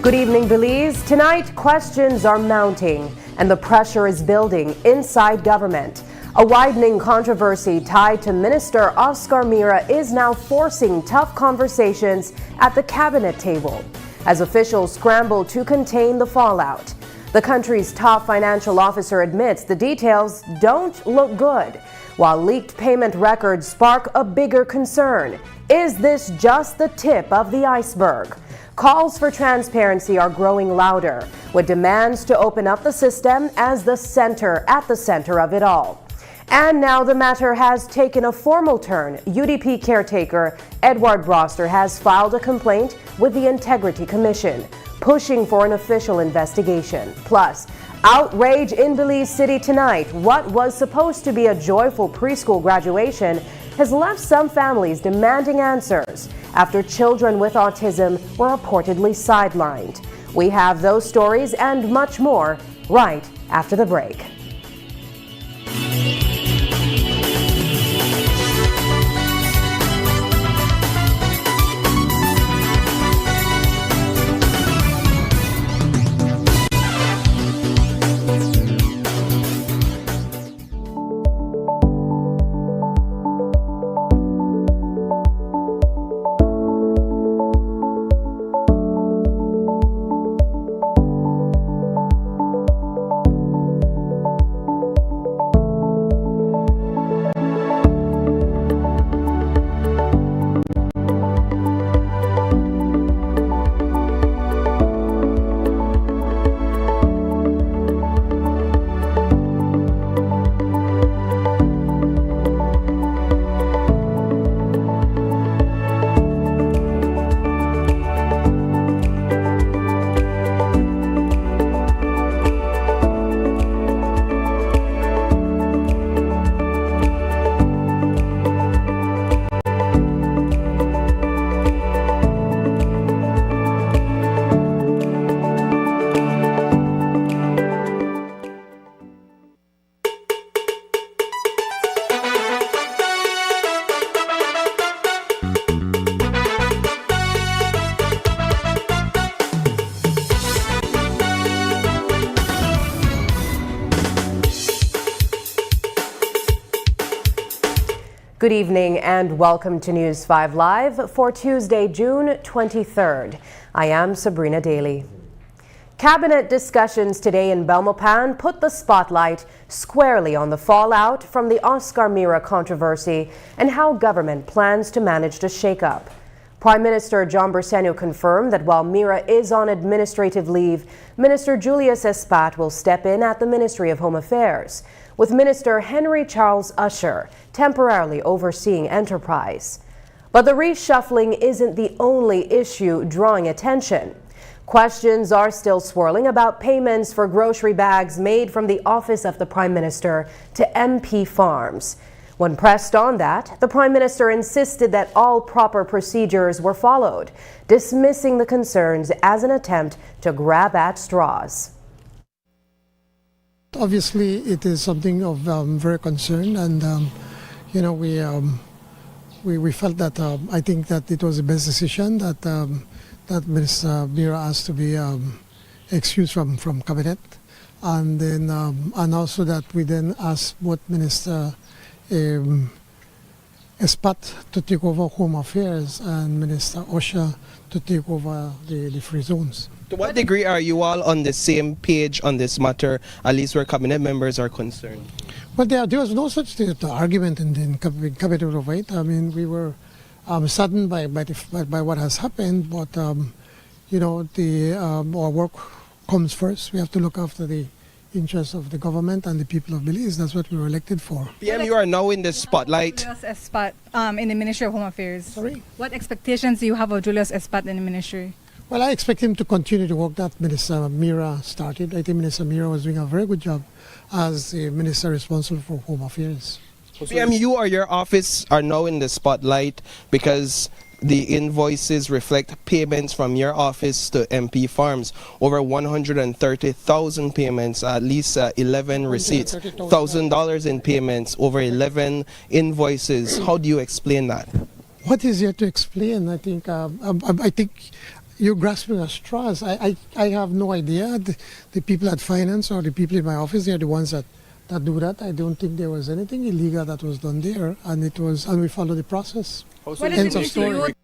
Good evening, Belize. Tonight, questions are mounting and the pressure is building inside government. A widening controversy tied to Minister Oscar Mira is now forcing tough conversations at the cabinet table as officials scramble to contain the fallout. The country's top financial officer admits the details don't look good, while leaked payment records spark a bigger concern. Is this just the tip of the iceberg? Calls for transparency are growing louder, with demands to open up the system as at the center of it all. And now the matter has taken a formal turn. UDP caretaker Edward Broster has filed a complaint with the Integrity Commission, pushing for an official investigation. Plus, outrage in Belize City tonight. What was supposed to be a joyful preschool graduation has left some families demanding answers after children with autism were reportedly sidelined. We have those stories and much more right after the break. Good evening and welcome to News 5 Live for Tuesday, June 23rd. I am Sabrina Daly. Cabinet discussions today in Belmopan put the spotlight squarely on the fallout from the Oscar Mira controversy and how government plans to manage the shakeup. Prime Minister John Bersenio confirmed that while Mira is on administrative leave, Minister Julius Espat will step in at the Ministry of Home Affairs, with Minister Henry Charles Usher temporarily overseeing enterprise. But the reshuffling isn't the only issue drawing attention. Questions are still swirling about payments for grocery bags made from the office of the Prime Minister to MP farms. When pressed on that, the Prime Minister insisted that all proper procedures were followed, dismissing the concerns as an attempt to grab at straws. Obviously, it is something of very concern, and we felt that I think that it was the best decision that that Minister Mira asked to be excused from cabinet, and then and also that we then asked both Minister Espat to take over Home Affairs and Minister Osha to take over the free zones. To what degree are you all on the same page on this matter, at least where cabinet members are concerned? Well, there was no such argument in cabinet of it. I mean, we were saddened by what has happened, but our work comes first. We have to look after the interests of the government and the people of Belize. That's what we were elected for. PM, you are now in the spotlight. Julius Espat in the Ministry of Home Affairs. Sorry? What expectations do you have of Julius Espat in the ministry? Well, I expect him to continue the work that Minister Mira started. I think Minister Mira was doing a very good job as the minister responsible for Home Affairs. PM, you or your office are now in the spotlight because the invoices reflect payments from your office to MP farms. Over 130,000 payments, at least 11 receipts, $1,000 in payments, over 11 invoices. How do you explain that? What is there to explain? I think you're grasping at straws. I have no idea. The people at finance or the people in my office, they're the ones that do that. I don't think there was anything illegal that was done there, and we follow the process. What Ends does of it mean to story. you?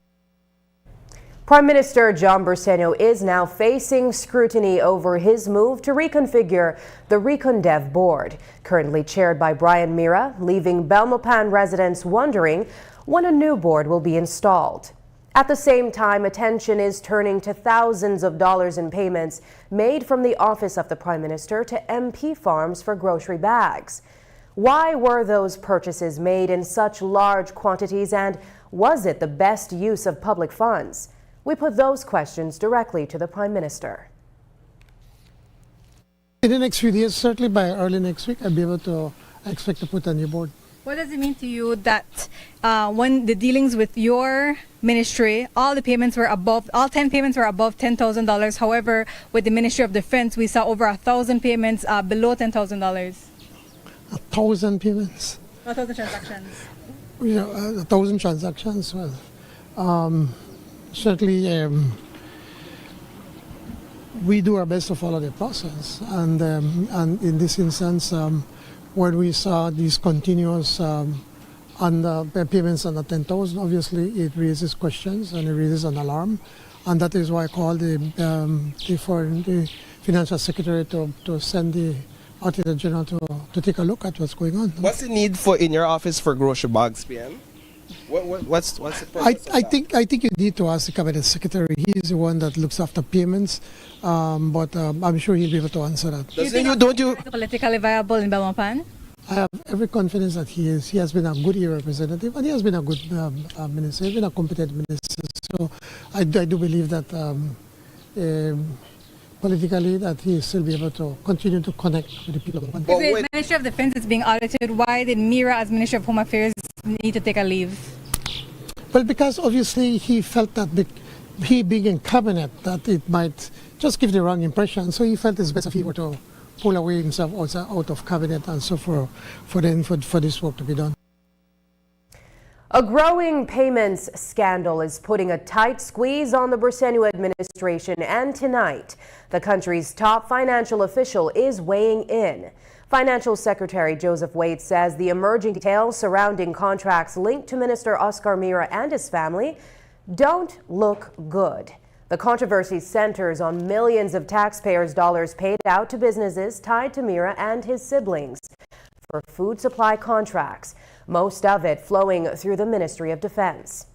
Prime Minister John Briceño is now facing scrutiny over his move to reconfigure the ReconDev board, currently chaired by Brian Mira, leaving Belmopan residents wondering when a new board will be installed. At the same time, attention is turning to thousands of dollars in payments made from the office of the Prime Minister to MP farms for grocery bags. Why were those purchases made in such large quantities, and was it the best use of public funds? We put those questions directly to the Prime Minister. In the next few days, certainly by early next week, I expect to put a new board. What does it mean to you that when the dealings with your ministry, all 10 payments were above $10,000. However, with the Ministry of Defense, we saw over 1,000 payments below $10,000. 1,000 payments. 1,000 transactions. 1,000 transactions. Well, certainly, we do our best to follow the process, and in this instance, when we saw these continuous payments under 10,000, obviously it raises questions and it raises an alarm, and that is why I called the Financial Secretary to send the Auditor General to take a look at what's going on. What's the need in your office for grocery bags, PM? What's the purpose I think you need to ask the Cabinet Secretary. He's the one that looks after payments, but I'm sure he'll be able to answer that. Don't you? Politically viable in Belmopan? I have every confidence that he is. He has been a good representative, and he has been a good minister. He has been a competent minister. So I do believe that politically that he will still be able to continue to connect with the people. If the Ministry of Defense is being audited, why did Mira, as Minister of Home Affairs, need to take a leave? Well, because obviously he felt that he being in cabinet, that it might just give the wrong impression. So he felt it's best if he were to pull away himself out of cabinet and so for this work to be done. A growing payments scandal is putting a tight squeeze on the Briceño administration, and tonight, the country's top financial official is weighing in. Financial Secretary Joseph Wade says the emerging details surrounding contracts linked to Minister Oscar Mira and his family don't look good. The controversy centers on millions of taxpayers' dollars paid out to businesses tied to Mira and his siblings for food supply contracts, most of it flowing through the Ministry of Defense.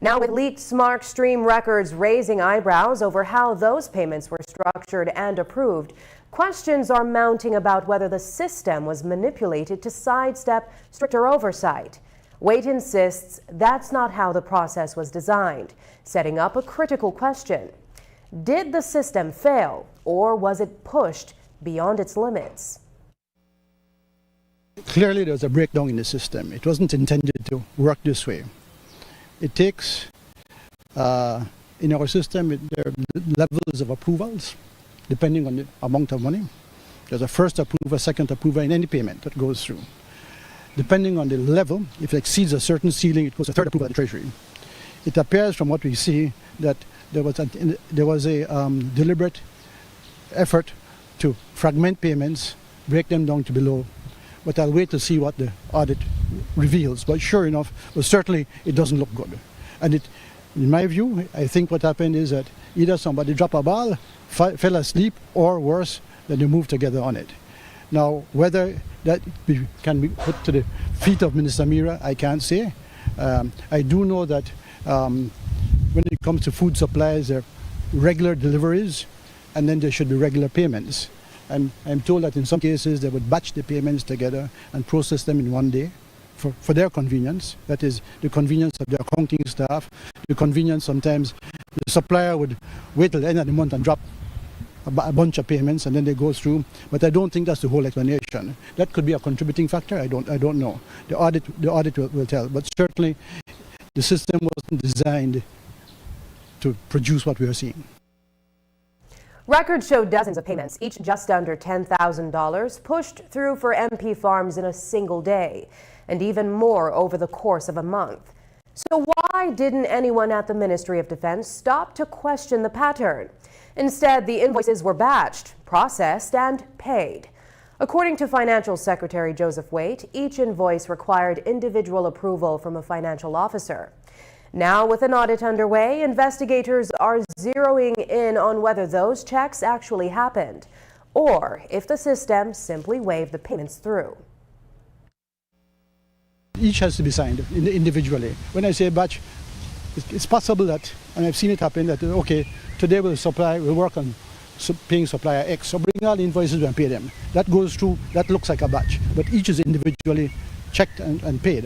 Now, with leaked SmartStream records raising eyebrows over how those payments were structured and approved, questions are mounting about whether the system was manipulated to sidestep stricter oversight. Wade insists that's not how the process was designed, setting up a critical question. Did the system fail, or was it pushed beyond its limits? Clearly, there was a breakdown in the system. It wasn't intended to work this way. It takes, in our system, there are levels of approvals, depending on the amount of money. There's a first approver, second approver in any payment that goes through. Depending on the level, if it exceeds a certain ceiling, it goes to third approval at the Treasury. It appears from what we see that there was a deliberate effort to fragment payments, break them down to below. But I'll wait to see what the audit reveals. But sure enough, well, certainly it doesn't look good. And in my view, I think what happened is that either somebody dropped a ball, fell asleep, or worse, that they moved together on it. Now, whether that can be put to the feet of Minister Mira, I can't say. I do know that when it comes to food supplies, there are regular deliveries, and then there should be regular payments. And I'm told that in some cases they would batch the payments together and process them in one day for their convenience. That is the convenience of their accounting staff, the convenience sometimes the supplier would wait till the end of the month and drop a bunch of payments and then they go through. But I don't think that's the whole explanation. That could be a contributing factor. I don't know. The audit will tell. But certainly the system wasn't designed to produce what we are seeing. Records show dozens of payments, each just under $10,000, pushed through for MP farms in a single day, and even more over the course of a month. So why didn't anyone at the Ministry of Defense stop to question the pattern? Instead, the invoices were batched, processed, and paid. According to Financial Secretary Joseph Waite, each invoice required individual approval from a financial officer. Now, with an audit underway, investigators are zeroing in on whether those checks actually happened or if the system simply waved the payments through. Each has to be signed individually. When I say batch, it's possible that, and I've seen it happen, that, okay, today we'll work on paying supplier X, so bring all the invoices and pay them. That goes through, that looks like a batch, but each is individually checked and paid.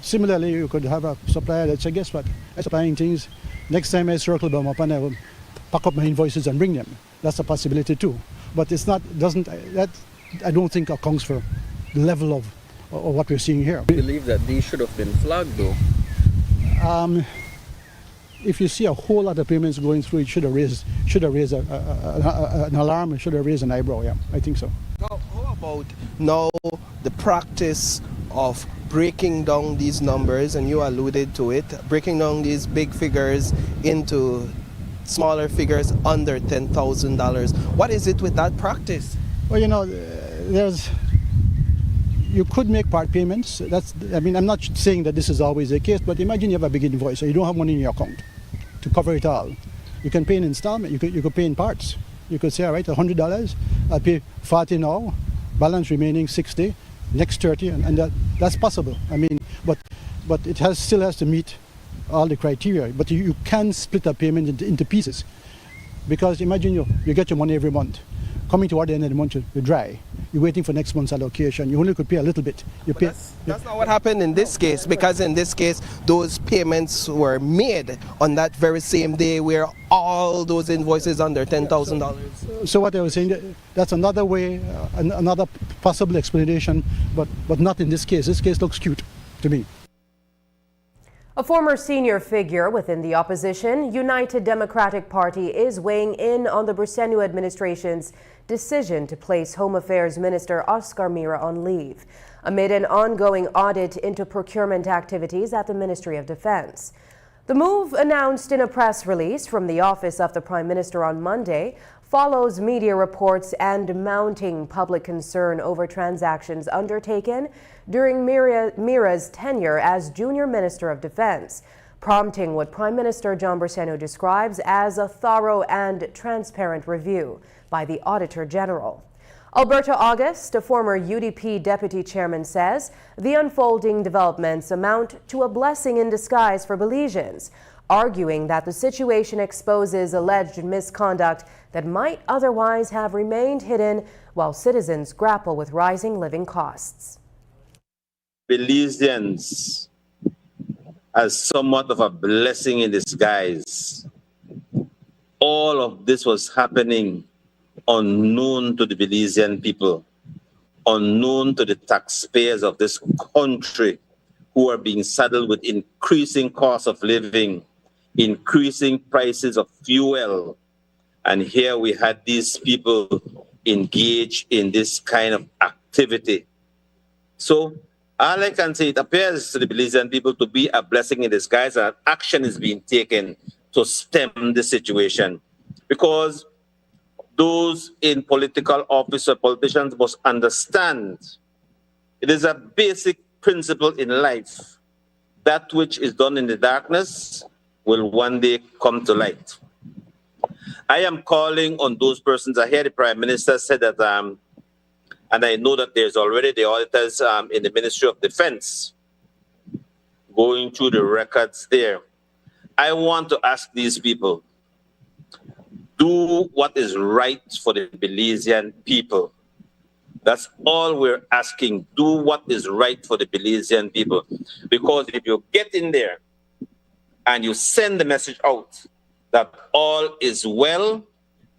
Similarly, you could have a supplier that says, guess what, I'm supplying things, next time I circle them up and I will pack up my invoices and bring them. That's a possibility too. But it's not, that I don't think accounts for the level of what we're seeing here. I believe that these should have been flagged though. If you see a whole lot of payments going through, it should have raised an alarm, it should have raised an eyebrow, yeah, I think so. How about now the practice of breaking down these numbers, and you alluded to it, breaking down these big figures into smaller figures under $10,000. What is it with that practice? Well, you know, you could make part payments. I mean, I'm not saying that this is always the case, but imagine you have a big invoice, so you don't have money in your account to cover it all. You can pay in installment, you could pay in parts. You could say, all right, $100, I'll pay 40 now, balance remaining 60, next 30, and that's possible. I mean, but it still has to meet all the criteria. But you can split a payment into pieces. Because imagine you get your money every month. Coming toward the end of the month, you're dry. You're waiting for next month's allocation. You only could pay a little bit. That's not what happened in this case, because in this case, those payments were made on that very same day where all those invoices under $10,000. So what I was saying, that's another way, another possible explanation, but not in this case. This case looks cute to me. A former senior figure within the opposition, United Democratic Party, is weighing in on the Preschool administration's decision to place Home Affairs Minister Oscar Mira on leave amid an ongoing audit into procurement activities at the Ministry of Defense. The move, announced in a press release from the Office of the Prime Minister on Monday, follows media reports and mounting public concern over transactions undertaken during Mira's tenure as Junior Minister of Defense, prompting what Prime Minister John Briseno describes as a thorough and transparent review by the Auditor General. Alberta August, a former UDP deputy chairman, says the unfolding developments amount to a blessing in disguise for Belizeans, arguing that the situation exposes alleged misconduct that might otherwise have remained hidden while citizens grapple with rising living costs. Belizeans as somewhat of a blessing in disguise. All of this was happening unknown to the Belizean people, unknown to the taxpayers of this country, who are being saddled with increasing costs of living, increasing prices of fuel. And here we had these people engaged in this kind of activity. So all I can say, it appears to the Belizean people to be a blessing in disguise, and action is being taken to stem the situation. Because those in political office or politicians must understand it is a basic principle in life. That which is done in the darkness will one day come to light. I am calling on those persons. I hear the Prime Minister said that, and I know that there's already the auditors in the Ministry of Defense going through the records there. I want to ask these people, do what is right for the Belizean people. That's all we're asking. Do what is right for the Belizean people. Because if you get in there and you send the message out that all is well,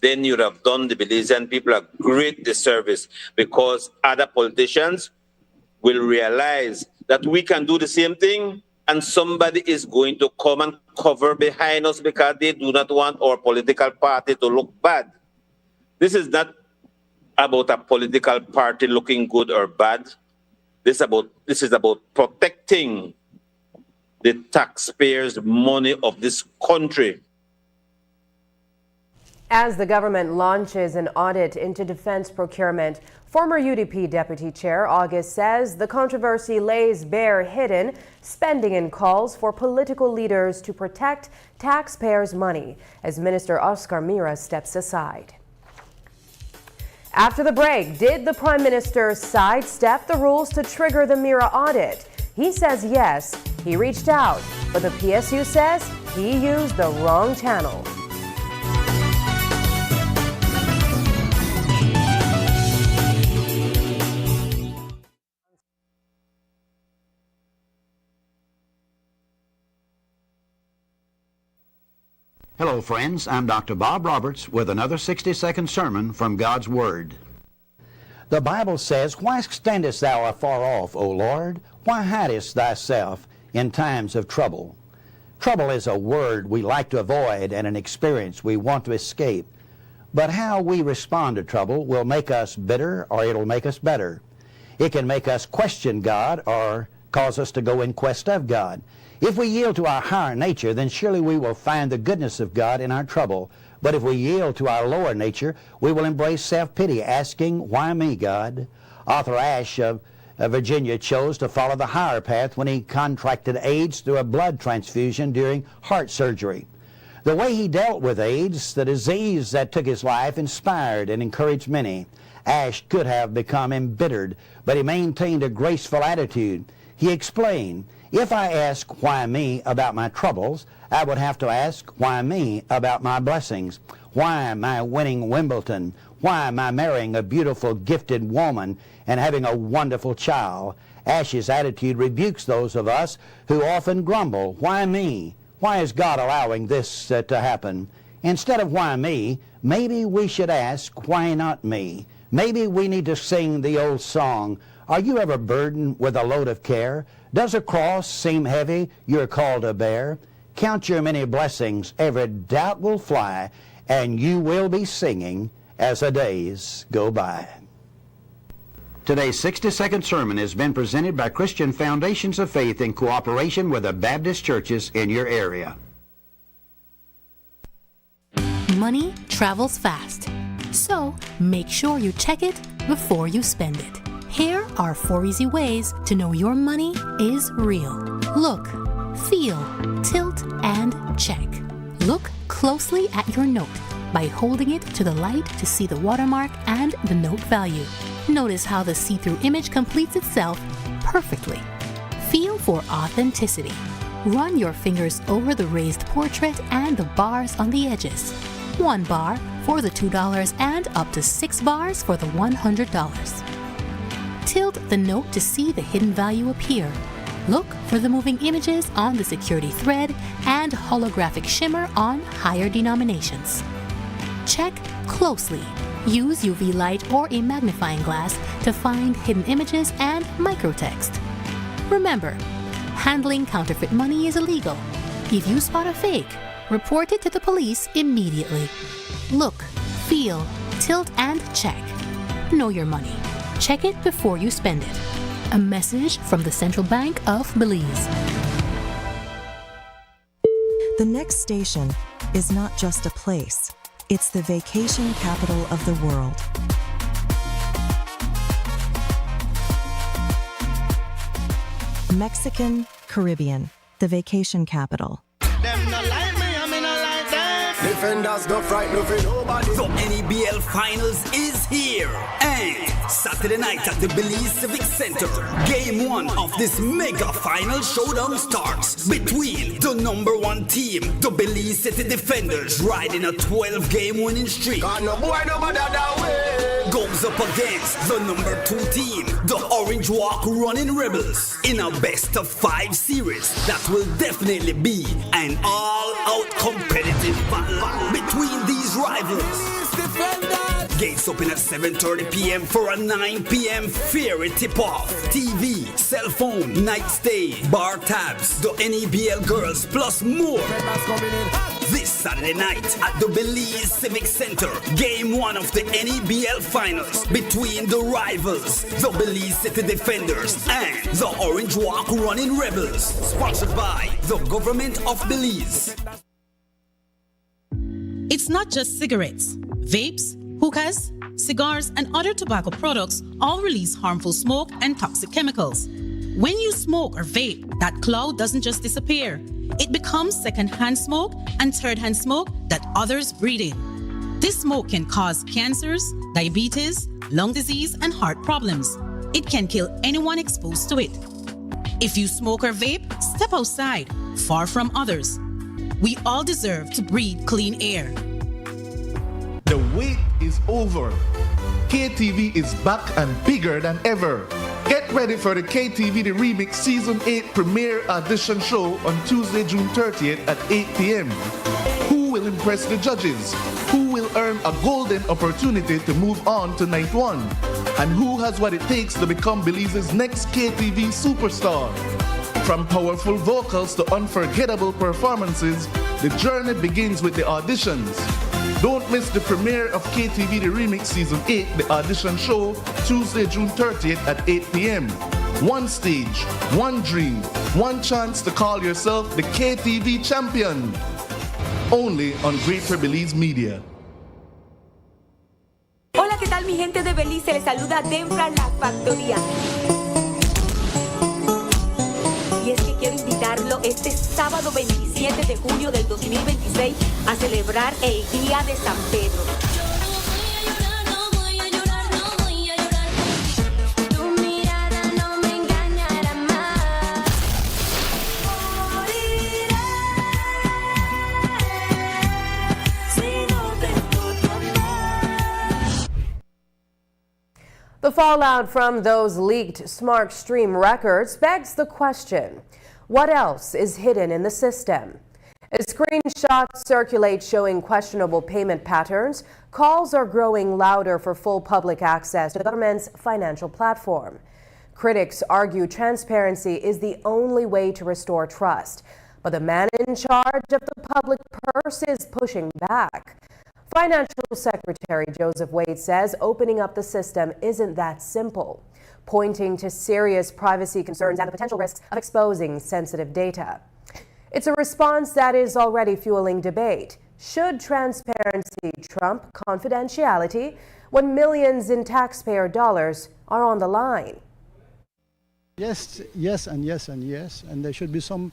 then you'd have done the Belizean people a great disservice, because other politicians will realize that we can do the same thing and somebody is going to come and cover behind us because they do not want our political party to look bad. This is not about a political party looking good or bad. This is about protecting the taxpayers' money of this country. As the government launches an audit into defense procurement, former UDP Deputy Chair August says the controversy lays bare hidden spending and calls for political leaders to protect taxpayers' money as Minister Oscar Mira steps aside. After the break, did the Prime Minister sidestep the rules to trigger the Mira audit? He says yes, he reached out, but the PSU says he used the wrong channel. Hello, friends. I'm Dr. Bob Roberts with another 60-second sermon from God's Word. The Bible says, "Why standest thou afar off, O Lord? Why hidest thyself in times of trouble?" Trouble is a word we like to avoid and an experience we want to escape. But how we respond to trouble will make us bitter or it'll make us better. It can make us question God or cause us to go in quest of God. If we yield to our higher nature, then surely we will find the goodness of God in our trouble. But if we yield to our lower nature, we will embrace self-pity, asking, "Why me, God?" Arthur Ashe of Virginia chose to follow the higher path when he contracted AIDS through a blood transfusion during heart surgery. The way he dealt with AIDS, the disease that took his life, inspired and encouraged many. Ashe could have become embittered, but he maintained a graceful attitude. He explained, "If I ask why me about my troubles, I would have to ask why me about my blessings. Why am I winning Wimbledon? Why am I marrying a beautiful, gifted woman and having a wonderful child?" Ashe's attitude rebukes those of us who often grumble, "Why me? Why is God allowing this to happen?" Instead of "why me," maybe we should ask, "Why not me?" Maybe we need to sing the old song, "Are you ever burdened with a load of care? Does a cross seem heavy you're called to bear? Count your many blessings, every doubt will fly, and you will be singing as the days go by." Today's 60-second sermon has been presented by Christian Foundations of Faith in cooperation with the Baptist churches in your area. Money travels fast, so make sure you check it before you spend it. Here are 4 easy ways to know your money is real. Look, feel, tilt, and check. Look closely at your note by holding it to the light to see the watermark and the note value. Notice how the see-through image completes itself perfectly. Feel for authenticity. Run your fingers over the raised portrait and the bars on the edges. 1 bar for the $2 and up to 6 bars for the $100. Tilt the note to see the hidden value appear. Look for the moving images on the security thread and holographic shimmer on higher denominations. Check closely. Use UV light or a magnifying glass to find hidden images and microtext. Remember, handling counterfeit money is illegal. If you spot a fake, report it to the police immediately. Look, feel, tilt, and check. Know your money. Check it before you spend it. A message from the Central Bank of Belize. The next station is not just a place, it's the vacation capital of the world. Mexican Caribbean, the vacation capital. Defenders don't frighten nobody. The NEBL Finals is here. And Saturday night at the Belize Civic Center, Game 1 of this mega final showdown starts between the number 1 team, the Belize City Defenders, riding a 12-game winning streak. Goes up against the number 2 team, the Orange Walk Running Rebels, in a best-of-5 series that will definitely be an all-out competitive battle between these rivals. Gates open at 7:30 p.m. for a 9 p.m. ferry tip-off. TV, cell phone, night stay, bar tabs, the NEBL girls, plus more. This Saturday night at the Belize Civic Center, Game 1 of the NEBL Finals between the rivals, the Belize City Defenders and the Orange Walk Running Rebels. Sponsored by the Government of Belize. It's not just cigarettes. Vapes, hookahs, cigars, and other tobacco products all release harmful smoke and toxic chemicals. When you smoke or vape, that cloud doesn't just disappear. It becomes second-hand smoke and third-hand smoke that others breathe in. This smoke can cause cancers, diabetes, lung disease, and heart problems. It can kill anyone exposed to it. If you smoke or vape, step outside, far from others. We all deserve to breathe clean air. The wait is over. KTV is back and bigger than ever. Get ready for the KTV The Remix Season 8 premiere audition show on Tuesday, June 30th at 8 p.m. Who will impress the judges? Who will earn a golden opportunity to move on to night 1? And who has what it takes to become Belize's next KTV superstar? From powerful vocals to unforgettable performances, the journey begins with the auditions. Don't miss the premiere of KTV The Remix Season 8, the audition show, Tuesday, June 30th at 8 p.m. One stage, one dream, one chance to call yourself the KTV champion. Only on Greater Belize Media. Hola, ¿qué tal mi gente de Belize? Les saluda Dembra La Factoría. Y es que quiero invitarlo este sábado 27 de junio del 2026 a celebrar el Día de San Pedro. Tu mirada no me engañará más. Moriré si no tengo tu amor. The fallout from those leaked Smart Stream records begs the question, what else is hidden in the system? As screenshots circulate showing questionable payment patterns, calls are growing louder for full public access to the government's financial platform. Critics argue transparency is the only way to restore trust, but the man in charge of the public purse is pushing back. Financial Secretary Joseph Wade says opening up the system isn't that simple, pointing to serious privacy concerns and the potential risks of exposing sensitive data. It's a response that is already fueling debate. Should transparency trump confidentiality when millions in taxpayer dollars are on the line? Yes, yes, and yes, and yes. And there should be some,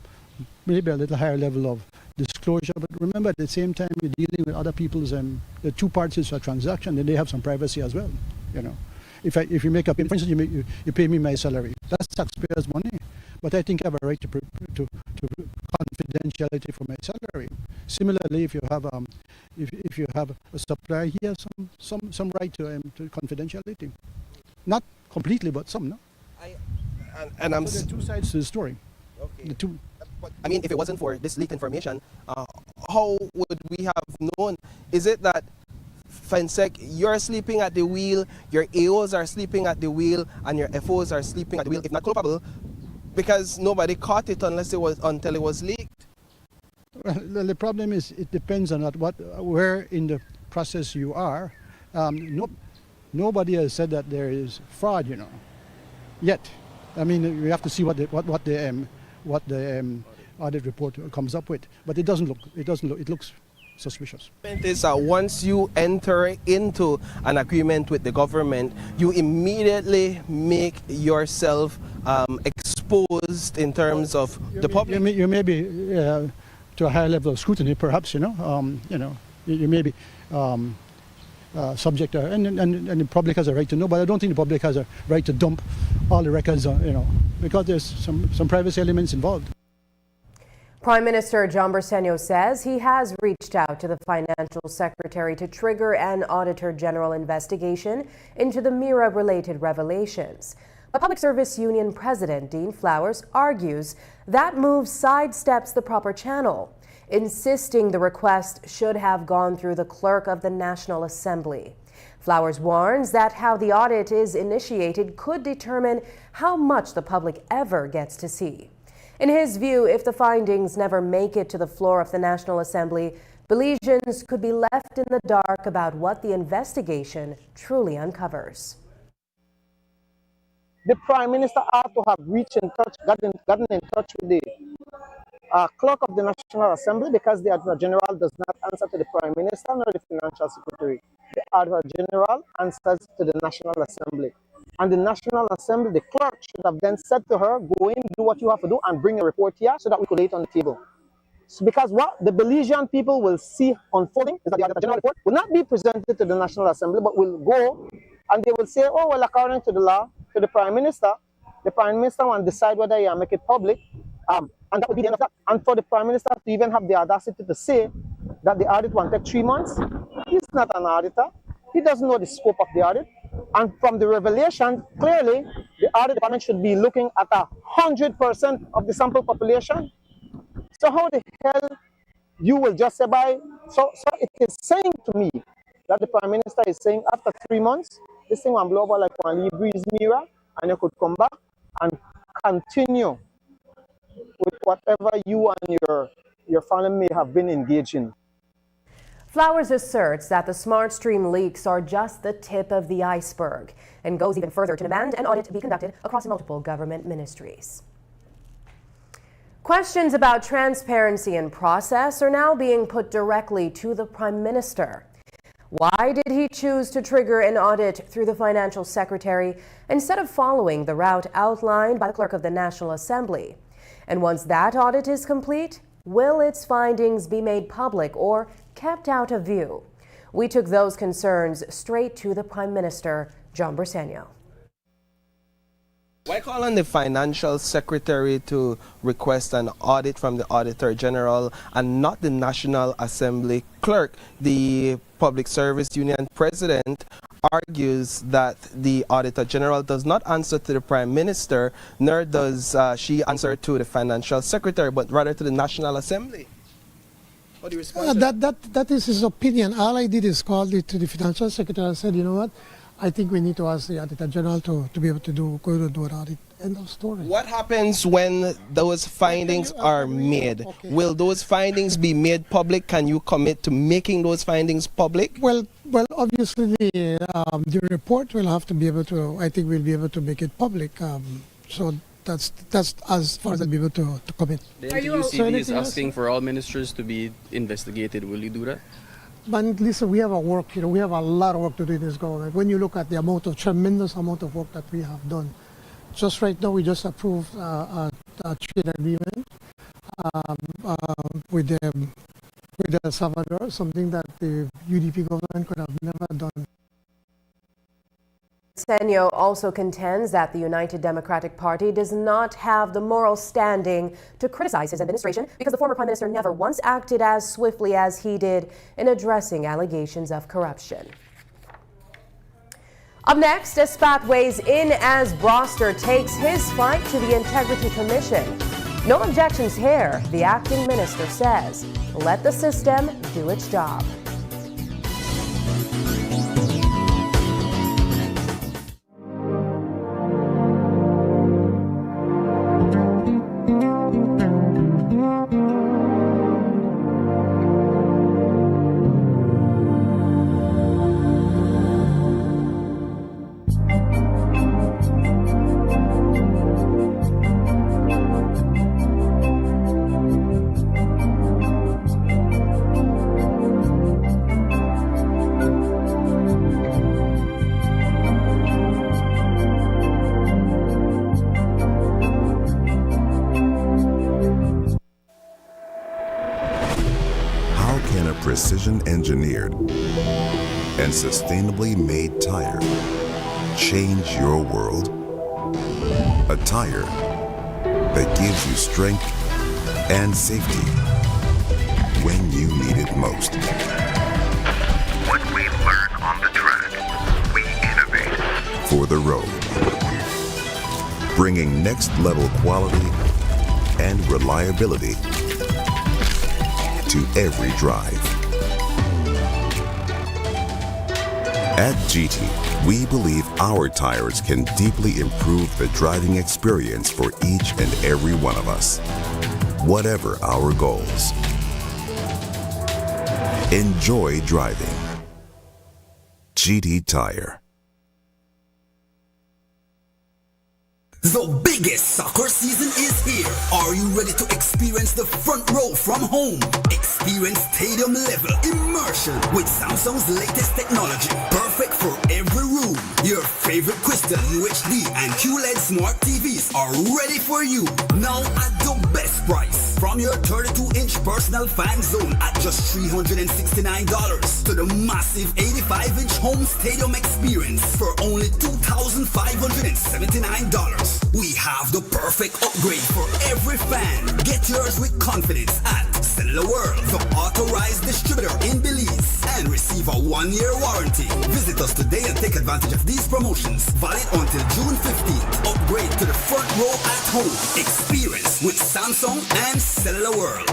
maybe a little higher level of disclosure. But remember, at the same time, you're dealing with other people's, the two parties to a transaction, then they have some privacy as well, you know. If you make a payment, for instance, you pay me my salary, that's taxpayers' money. But I think I have a right to confidentiality for my salary. Similarly, if you have if you have a supplier, he has some right to confidentiality. Not completely, but some. No. And I'm. So there are two sides to the story. Okay. The two. I mean, if it wasn't for this leaked information, how would we have known? Is it that FENSEC, you're sleeping at the wheel, your AOs are sleeping at the wheel, and your FOs are sleeping at the wheel, if not culpable, because nobody caught it until it was leaked? Well, the problem is it depends on where in the process you are. Nobody has said that there is fraud, you know, yet. I mean, we have to see what the audit report comes up with, but it looks suspicious. Is that once you enter into an agreement with the government, you immediately make yourself exposed in terms of the public. You may be to a higher level of scrutiny, perhaps. You may be subject to, and the public has a right to know. But I don't think the public has a right to dump all the records, because there's some privacy elements involved. Prime Minister John Bersenio says he has reached out to the Financial Secretary to trigger an Auditor General investigation into the MIRA-related revelations. But Public Service Union President Dean Flowers argues that move sidesteps the proper channel, insisting the request should have gone through the Clerk of the National Assembly. Flowers warns that how the audit is initiated could determine how much the public ever gets to see. In his view, if the findings never make it to the floor of the National Assembly, Belizeans could be left in the dark about what the investigation truly uncovers. The Prime Minister ought to have gotten in touch with the clerk of the National Assembly, because the Auditor General does not answer to the Prime Minister nor the Financial Secretary. The Auditor General answers to the National Assembly. And the National Assembly, the clerk should have then said to her, go in, do what you have to do, and bring a report here so that we could lay it on the table. So because what the Belizean people will see unfolding is that the Auditor General report will not be presented to the National Assembly, but will go and they will say, oh, well, according to the law, to the Prime Minister will decide whether you make it public, and that would be the end of that. And for the Prime Minister to even have the audacity to say that the audit will take 3 months, he's not an auditor. He doesn't know the scope of the audit. And from the revelation, clearly, the audit department should be looking at 100% of the sample population. So how the hell you will just say by? So it is saying to me that the Prime Minister is saying after 3 months, this thing will blow over like one breeze mirror, and you could come back and continue with whatever you and your family may have been engaged in. Flowers asserts that the Smart Stream leaks are just the tip of the iceberg and goes even further to demand an audit be conducted across multiple government ministries. Questions about transparency and process are now being put directly to the Prime Minister. Why did he choose to trigger an audit through the Financial Secretary instead of following the route outlined by the Clerk of the National Assembly? And once that audit is complete, will its findings be made public or kept out of view? We took those concerns straight to the Prime Minister, John Briceño. Why call on the Financial Secretary to request an audit from the Auditor General and not the National Assembly Clerk? The Public Service Union President argues that the Auditor General does not answer to the Prime Minister, nor does she answer to the Financial Secretary, but rather to the National Assembly. What do you respond to that is his opinion. All I did is call it to the Financial Secretary and said, you know what, I think we need to ask the Auditor General to be able to do an audit. End of story. What happens when those findings are made? Okay. Will those findings be made public? Can you commit to making those findings public? Well, obviously the report will have to be able to, I think we'll be able to make it public. So that's as far as I'll be able to commit. The NTUCD is asking for all ministers to be investigated. Will you do that? But listen, we have we have a lot of work to do in this government. When you look at the tremendous amount of work that we have done, just right now we just approved a trade agreement with El Salvador, something that the UDP government could have never done. Briceño also contends that the United Democratic Party does not have the moral standing to criticize his administration because the former Prime Minister never once acted as swiftly as he did in addressing allegations of corruption. Up next, a spat weighs in as Broster takes his fight to the Integrity Commission. No objections here, the acting minister says. Let the system do its job. Precision-engineered and sustainably made tire change your world? A tire that gives you strength and safety when you need it most. What we learn on the track, we innovate For the road. Bringing next-level quality and reliability to every drive. At GT, We believe our tires can deeply improve the driving experience for each and every one of us, whatever our goals. Enjoy driving. GT Tire. The biggest soccer season is here. Are you ready to experience the front row from home? Experience stadium level immersion with Samsung's latest technology. Perfect for every room. Your favorite Crystal UHD and QLED smart TVs are ready for you. Now at the best price. From your 32-inch personal fan zone at just $369 to the massive 85-inch home stadium experience for only $2,579. We have the perfect upgrade for every fan. Get yours with confidence at Cellular World, the authorized distributor in Belize, and receive a 1-year warranty. Visit us today and take advantage of these promotions. Valid until June 15th. Upgrade to the front row at home. Experience with Samsung and Cellular World.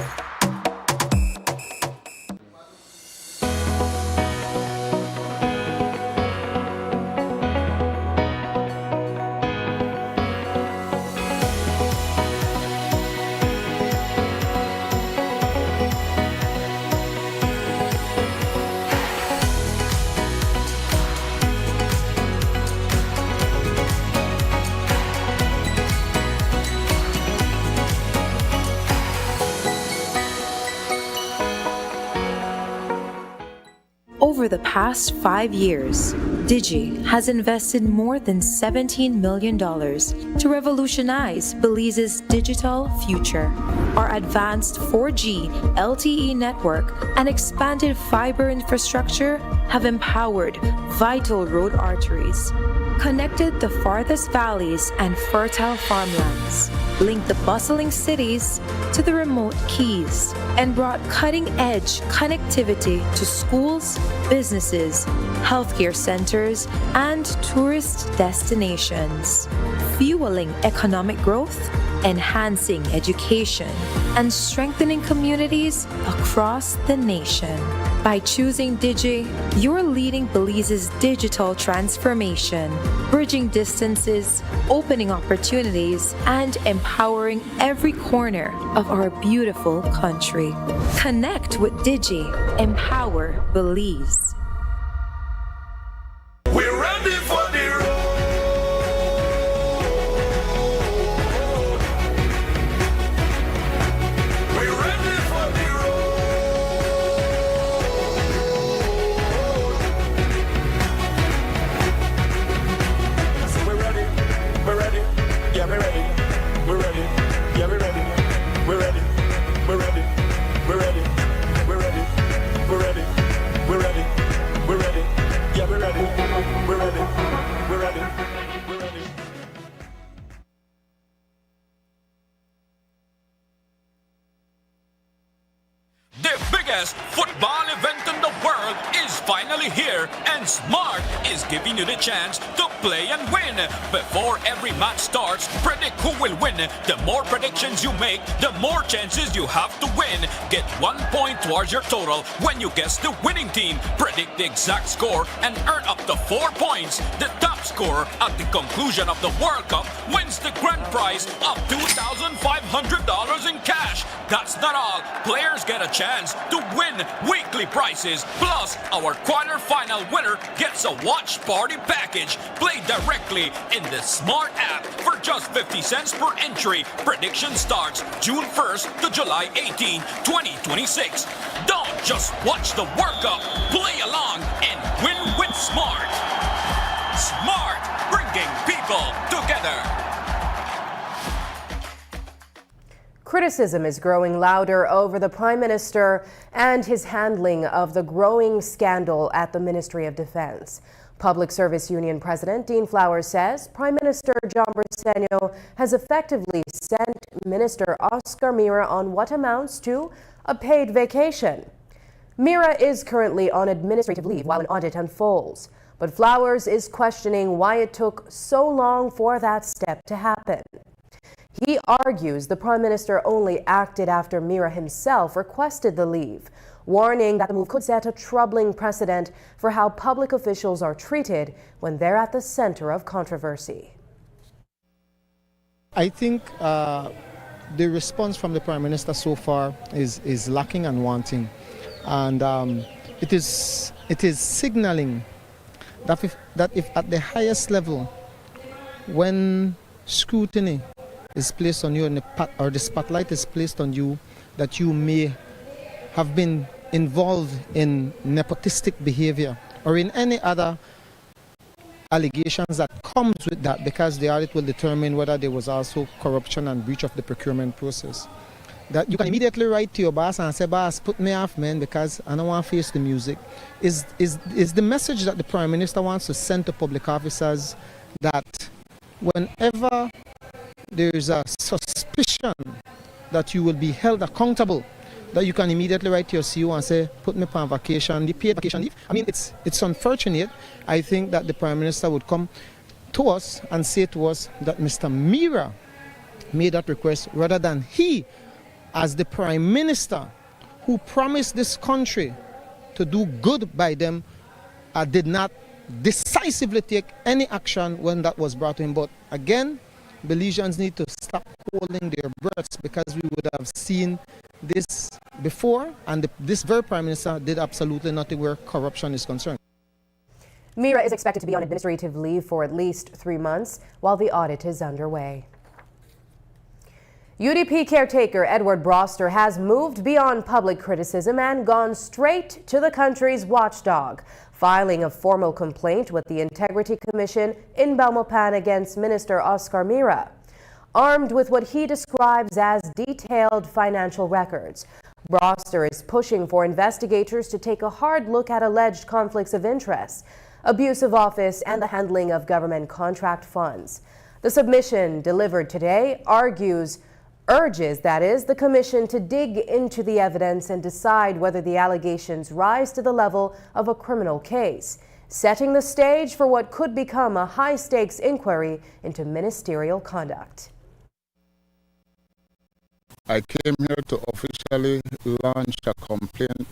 Over the past 5 years, Digi has invested more than $17 million to revolutionize Belize's digital future. Our advanced 4G LTE network and expanded fiber infrastructure have empowered vital road arteries, connected the farthest valleys and fertile farmlands, linked the bustling cities to the remote keys, and brought cutting-edge connectivity to schools, businesses, healthcare centers, and tourist destinations, fueling economic growth, enhancing education, and strengthening communities across the nation. By choosing Digi, you're leading Belize's digital transformation, bridging distances, opening opportunities, and empowering every corner of our beautiful country. Connect with Digi. Empower Belize. We're ready for the road. We're ready for the road. So we're ready. We're ready. Yeah, we're ready. We're ready. Yeah, we're ready. We're ready. We're ready. We're ready. We're ready. We're ready. We're ready. We're ready. Yeah, we're ready. We're ready. We're ready. We're ready. The biggest football event in the world is finally here, and Smart is giving you the chance to play and win. Before every match starts, predict who will win. The more predictions you make, the more chances you have to win. Get 1 point towards your total when you guess the winning team. Predict the exact score and earn up to 4 points. The top scorer at the conclusion of the World Cup wins the grand prize of $2,500 in cash. That's not all. Players get a chance to win weekly prizes. Plus, our quarter-final winner gets a watch party package. Play directly in the Smart app for just 50 cents per entry. Prediction starts June 1st to July 18, 2026. Don't just watch the World Cup. Play along and win with Smart. Smart, bringing people together. Criticism is growing louder over the Prime Minister and his handling of the growing scandal at the Ministry of Defense. Public Service Union President Dean Flowers says Prime Minister John Briceño has effectively sent Minister Oscar Mira on what amounts to a paid vacation. Mira is currently on administrative leave while an audit unfolds, but Flowers is questioning why it took so long for that step to happen. He argues the Prime Minister only acted after Mira himself requested the leave. warning that the move could set a troubling precedent for how public officials are treated when they're at the center of controversy. I think the response from the Prime Minister so far is lacking and wanting, and it is signaling that if at the highest level, when scrutiny is placed on you or the spotlight is placed on you, that you may have been involved in nepotistic behavior or in any other allegations that comes with that, because the audit will determine whether there was also corruption and breach of the procurement process, that you can immediately write to your boss and say, boss, put me off, man, because I don't want to face the music, is the message that the Prime Minister wants to send to public officers, that whenever there is a suspicion that you will be held accountable, that you can immediately write to your CEO and say, put me on vacation, the paid vacation leave. I mean, it's unfortunate. I think that the Prime Minister would come to us and say to us that Mr. Mira made that request, rather than he, as the Prime Minister, who promised this country to do good by them, did not decisively take any action when that was brought to him. But again, Belizeans need to stop holding their breaths, because we would have seen this before, and this very Prime Minister did absolutely nothing where corruption is concerned. Mira is expected to be on administrative leave for at least 3 months while the audit is underway. UDP caretaker Edward Broster has moved beyond public criticism and gone straight to the country's watchdog, filing a formal complaint with the Integrity Commission in Belmopan against Minister Oscar Mira. Armed with what he describes as detailed financial records, Broster is pushing for investigators to take a hard look at alleged conflicts of interest, abuse of office, and the handling of government contract funds. The submission delivered today urges the commission to dig into the evidence and decide whether the allegations rise to the level of a criminal case, setting the stage for what could become a high-stakes inquiry into ministerial conduct. I came here to officially launch a complaint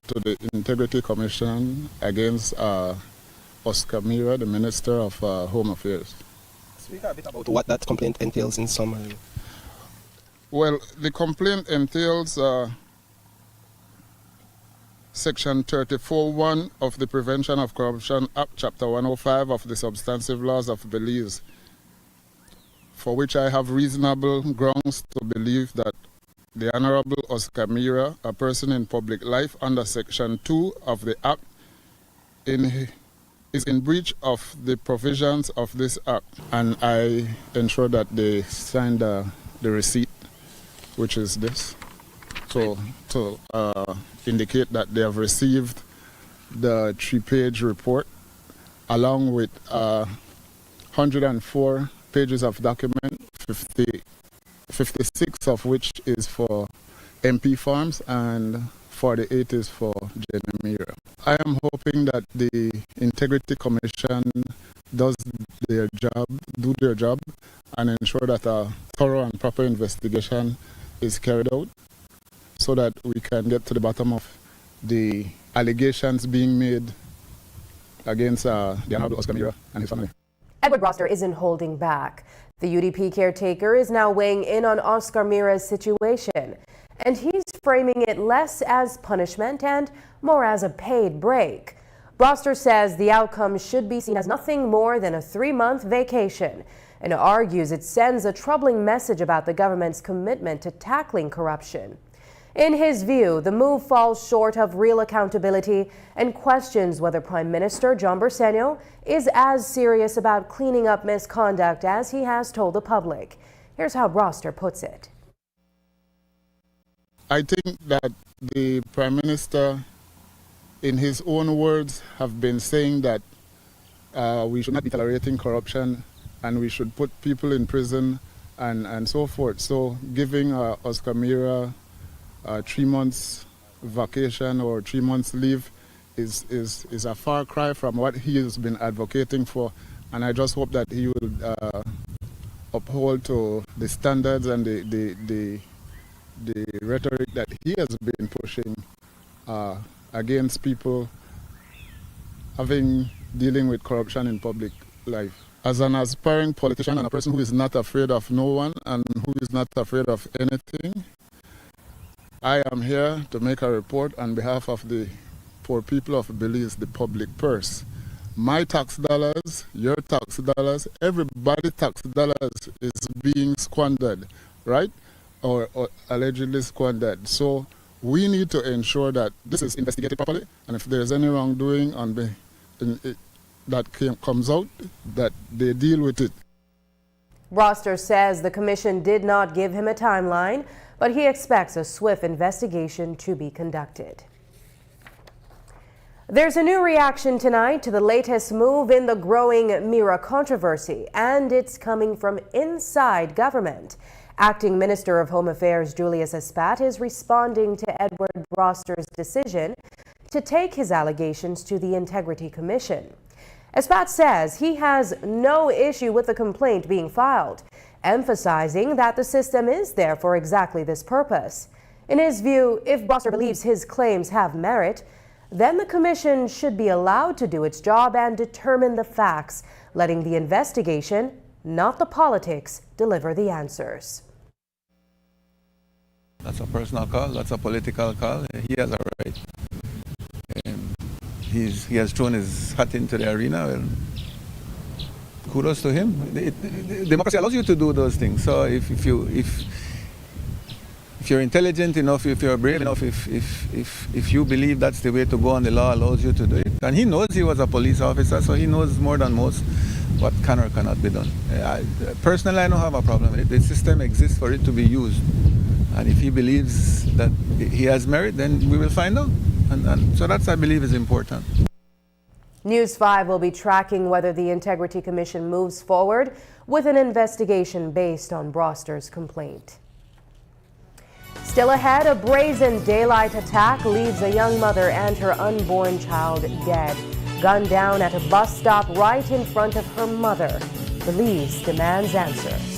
to the Integrity Commission against Oscar Mira, the Minister of Home Affairs. Speak a bit about what that complaint entails in summary. Well, the complaint entails Section 34.1 of the Prevention of Corruption Act, Chapter 105 of the Substantive Laws of Belize, for which I have reasonable grounds to believe that the Honorable Oscar Mira, a person in public life under Section 2 of the Act, is in breach of the provisions of this Act. And I ensure that they signed the receipt, which is this, to indicate that they have received the 3-page report along with 104 pages of document, 56 of which is for MP farms and 48 is for Jenny Mira. I am hoping that the Integrity Commission does their job and ensure that a thorough and proper investigation is carried out, so that we can get to the bottom of the allegations being made against the Honorable Oscar Mira and his family. Edward Broster isn't holding back. The UDP caretaker is now weighing in on Oscar Mira's situation, and he's framing it less as punishment and more as a paid break. Broster says the outcome should be seen as nothing more than a 3-month vacation, and argues it sends a troubling message about the government's commitment to tackling corruption. In his view, the move falls short of real accountability and questions whether Prime Minister John Bersenio is as serious about cleaning up misconduct as he has told the public. Here's how Broster puts it. I think that the Prime Minister, in his own words, have been saying that we should not be tolerating corruption and we should put people in prison and so forth. So giving Oscar Mira 3 months vacation or 3 months leave is a far cry from what he has been advocating for, and I just hope that he will uphold to the standards and the rhetoric that he has been pushing against people dealing with corruption in public life. As an aspiring politician and a person who is not afraid of no one and who is not afraid of anything, I am here to make a report on behalf of the poor people of Belize, the public purse. My tax dollars, your tax dollars, everybody's tax dollars is being squandered, right? Or allegedly squandered. So we need to ensure that this is investigated properly, and if there's any wrongdoing that comes out, that they deal with it. Broster says the commission did not give him a timeline, but he expects a swift investigation to be conducted. There's a new reaction tonight to the latest move in the growing Mira controversy, and it's coming from inside government. Acting Minister of Home Affairs Julius Espat is responding to Edward Broster's decision to take his allegations to the Integrity Commission. Espat says he has no issue with the complaint being filed, emphasizing that the system is there for exactly this purpose. In his view, if Broster believes his claims have merit, then the commission should be allowed to do its job and determine the facts, letting the investigation, not the politics, deliver the answers. That's a personal call, that's a political call. He has a right. He has thrown his hat into the arena. Well, kudos to him. Democracy allows you to do those things. So if you're intelligent enough, if you're brave enough, if you believe that's the way to go and the law allows you to do it, and he knows he was a police officer, so he knows more than most what can or cannot be done. Personally, I don't have a problem with it. The system exists for it to be used. And if he believes that he has merit, then we will find out. And so that's, I believe, is important. News 5 will be tracking whether the Integrity Commission moves forward with an investigation based on Broster's complaint. Still ahead, a brazen daylight attack leaves a young mother and her unborn child dead, gunned down at a bus stop right in front of her mother. Belize demands answers.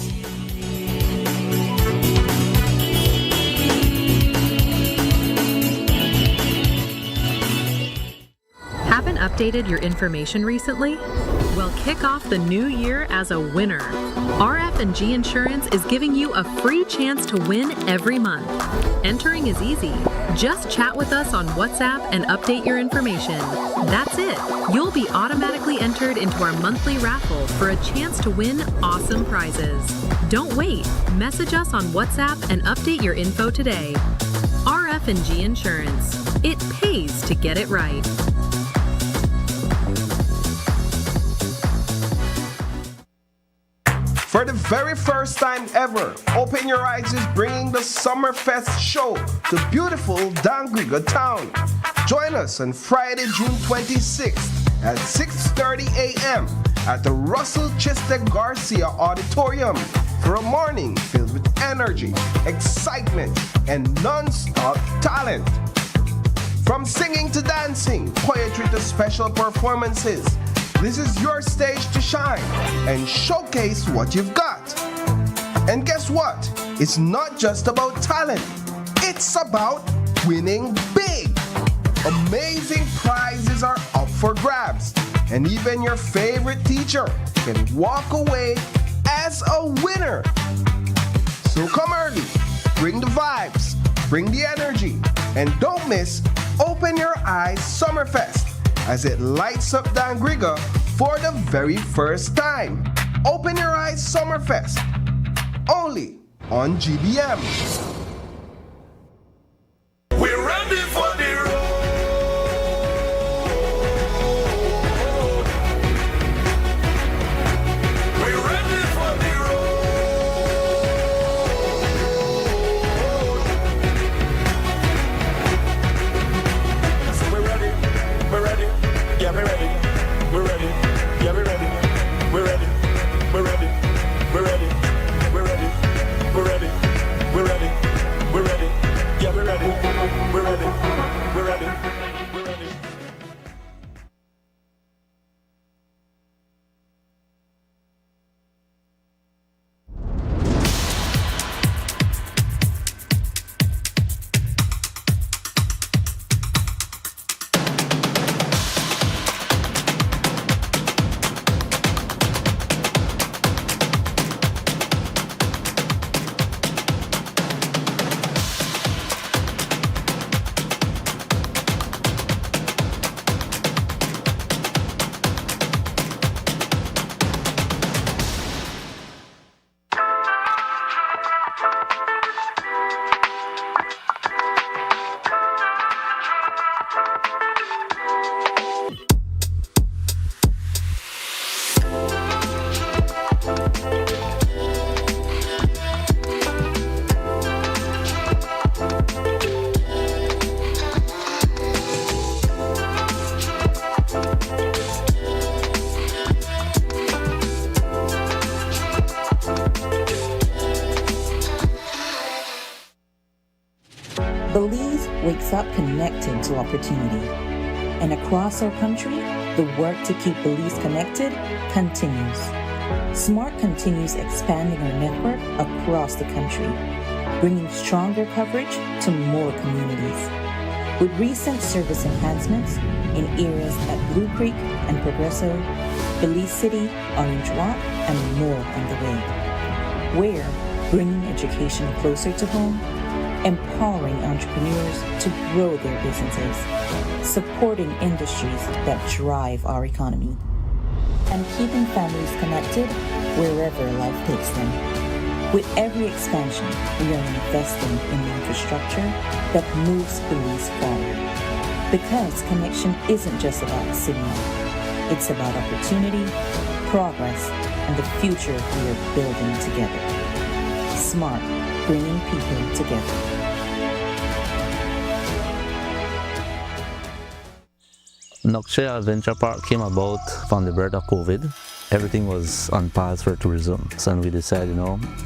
Haven't updated your information recently? Well, kick off the new year as a winner. RF&G Insurance is giving you a free chance to win every month. Entering is easy. Just chat with us on WhatsApp and update your information. That's it. You'll be automatically entered into our monthly raffle for a chance to win awesome prizes. Don't wait. Message us on WhatsApp and update your info today. RF&G Insurance. It pays to get it right. For the very first time ever, Open Your Eyes is bringing the Summerfest show to beautiful Dangriga town. Join us on Friday, June 26th at 6:30 a.m. at the Russell Chester Garcia Auditorium for a morning filled with energy, excitement, and non-stop talent. From singing to dancing, poetry to special performances, this is your stage to shine and showcase what you've got. And guess what? It's not just about talent. It's about winning big. Amazing prizes are up for grabs. And even your favorite teacher can walk away as a winner. So come early, bring the vibes, bring the energy, and don't miss Open Your Eyes Summerfest as it lights up Dangriga for the very first time. Open Your Eyes Summerfest, only on GBM. We're ready for the road. We're ready for the road. So we're ready. We're ready. Yeah, we're ready. We're ready. Yeah, we're ready. We're ready. We're ready. We're ready. We're ready. We're ready. We're ready. Belize wakes up connected to opportunity. And across our country, the work to keep Belize connected continues. SMART continues expanding our network across the country, bringing stronger coverage to more communities. With recent service enhancements in areas at Blue Creek and Progresso, Belize City, Orange Walk, and more on the way. We're bringing education closer to home, empowering entrepreneurs to grow their businesses, supporting industries that drive our economy, and keeping families connected wherever life takes them. With every expansion, we are investing in the infrastructure that moves Belize forward. Because connection isn't just about signal, it's about opportunity, progress, and the future we are building together. SMART, bringing people together. Nokche Adventure Park came about from the birth of COVID. Everything was on pause for tourism, so we decided,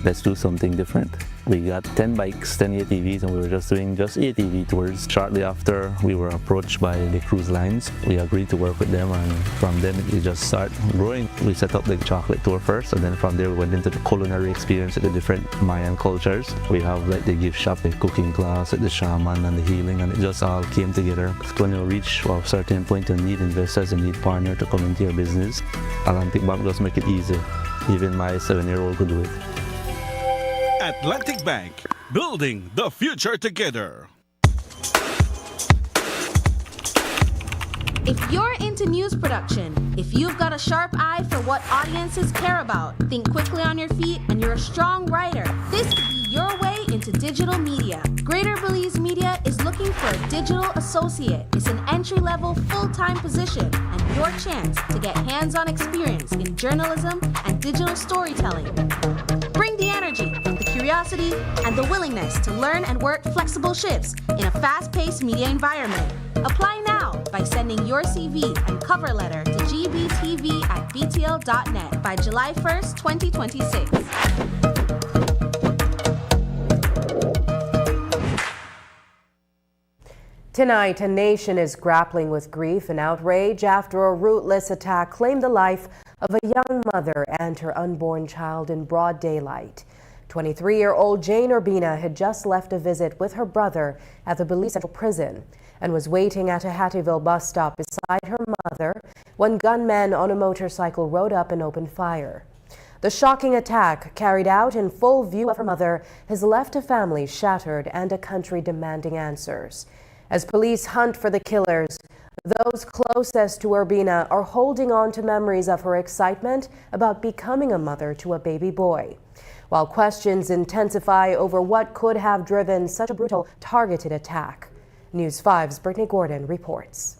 let's do something different. We got 10 bikes, 10 ATVs, and we were just doing ATV tours. Shortly after, we were approached by the cruise lines. We agreed to work with them, and from then it just started growing. We set up the chocolate tour first, and then from there we went into the culinary experience at the different Mayan cultures. We have the gift shop, the cooking class, the shaman, and the healing, and it just all came together. When you reach a certain point, you need investors, you need partners to come into your business. Atlantic Bank just make it easy. Even my 7-year-old could do it. Atlantic Bank, building the future together. If you're into news production, if you've got a sharp eye for what audiences care about, think quickly on your feet, and you're a strong writer, this could be your way into digital media. Greater Belize Media is looking for a digital associate. It's an entry-level, full-time position, and your chance to get hands-on experience in journalism and digital storytelling. Bring the energy, the curiosity, and the willingness to learn and work flexible shifts in a fast-paced media environment. Apply now by sending your CV and cover letter to gbtv@btl.net by July 1st, 2026. Tonight, a nation is grappling with grief and outrage after a rootless attack claimed the life of a young mother and her unborn child in broad daylight. 23-year-old Jane Urbina had just left a visit with her brother at the Belize Central Prison and was waiting at a Hattieville bus stop beside her mother when gunmen on a motorcycle rode up and opened fire. The shocking attack, carried out in full view of her mother, has left a family shattered and a country demanding answers. As police hunt for the killers, those closest to Urbina are holding on to memories of her excitement about becoming a mother to a baby boy. While questions intensify over what could have driven such a brutal, targeted attack. News 5's Brittany Gordon reports.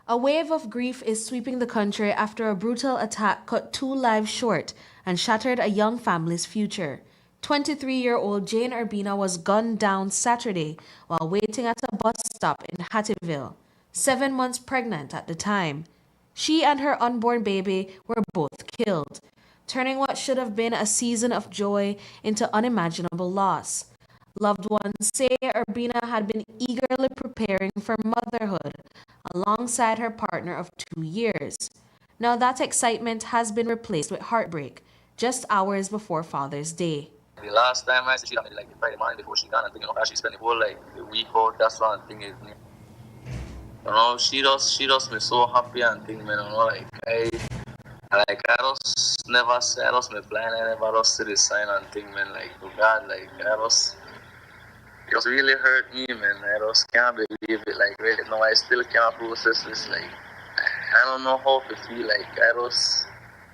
A wave of grief is sweeping the country after a brutal attack cut 2 lives short and shattered a young family's future. 23-year-old Jane Urbina was gunned down Saturday while waiting at a bus stop in Hattieville, 7 months pregnant at the time. She and her unborn baby were both killed, turning what should have been a season of joy into unimaginable loss. Loved ones say Urbina had been eagerly preparing for motherhood alongside her partner of 2 years. Now that excitement has been replaced with heartbreak just hours before Father's Day. The last time I see she the Friday morning before she gone, and she spent the whole the week out. That's one thing is, she does me so happy and thing, man. I just never say, I just me blind, I never just see the sign and thing, man. To God, it just really hurt me, man. I just can't believe it. Right now, I still can't process this. I don't know how to feel. I just,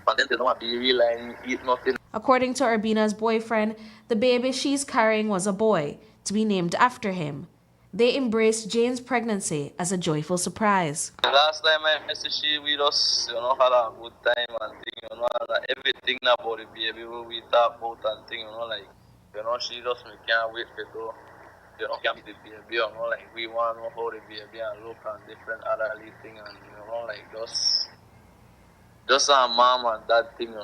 but then they don't be real and eat nothing. According to Urbina's boyfriend, the baby she's carrying was a boy, to be named after him. They embraced Jane's pregnancy as a joyful surprise. The last time I messaged she, we just, had a good time and thing, everything about the baby we talk about and thing, she just can't wait for it. Can't be the baby, we want to know how the baby and look and different other thing and, just our mom and dad thing, we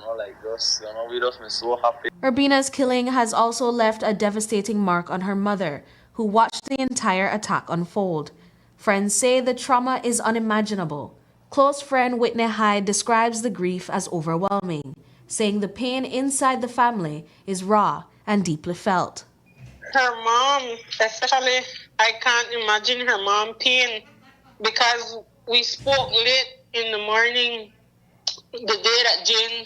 just been so happy. Urbina's killing has also left a devastating mark on her mother, who who watched the entire attack unfold. Friends say the trauma is unimaginable. Close friend Whitney Hyde describes the grief as overwhelming, saying the pain inside the family is raw and deeply felt. Her mom, especially, I can't imagine her mom pain because we spoke late in the morning the day that Jane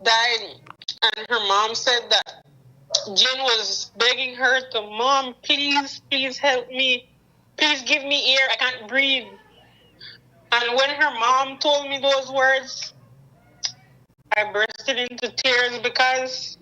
died, and her mom said that Jane was begging her to, Mom, please, please help me. Please give me air. I can't breathe. And when her mom told me those words, I bursted into tears because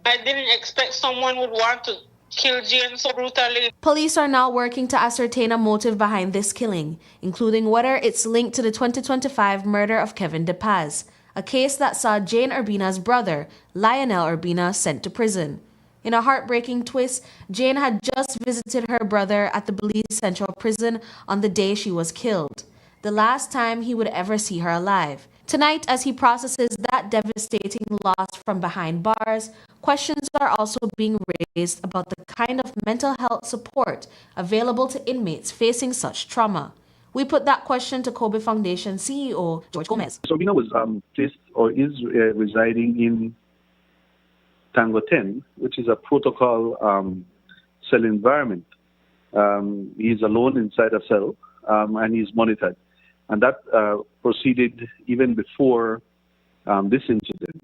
I didn't expect someone would want to kill Jane so brutally. Police are now working to ascertain a motive behind this killing, including whether it's linked to the 2025 murder of Kevin DePaz, a case that saw Jane Urbina's brother, Lionel Urbina, sent to prison. In a heartbreaking twist, Jane had just visited her brother at the Belize Central Prison on the day she was killed, the last time he would ever see her alive. Tonight, as he processes that devastating loss from behind bars, questions are also being raised about the kind of mental health support available to inmates facing such trauma. We put that question to Kobe Foundation CEO George Gomez. So Urbina was placed or is residing in Tango 10, which is a protocol cell environment. He's alone inside a cell and he's monitored. And that proceeded even before this incident.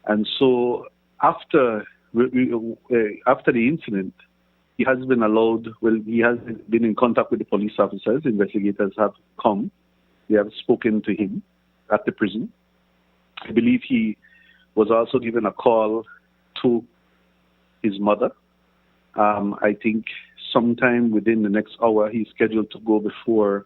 And so after the incident, he has been allowed, he has been in contact with the police officers. Investigators have come. They have spoken to him at the prison. I believe he was also given a call to his mother. I think sometime within the next hour, he's scheduled to go before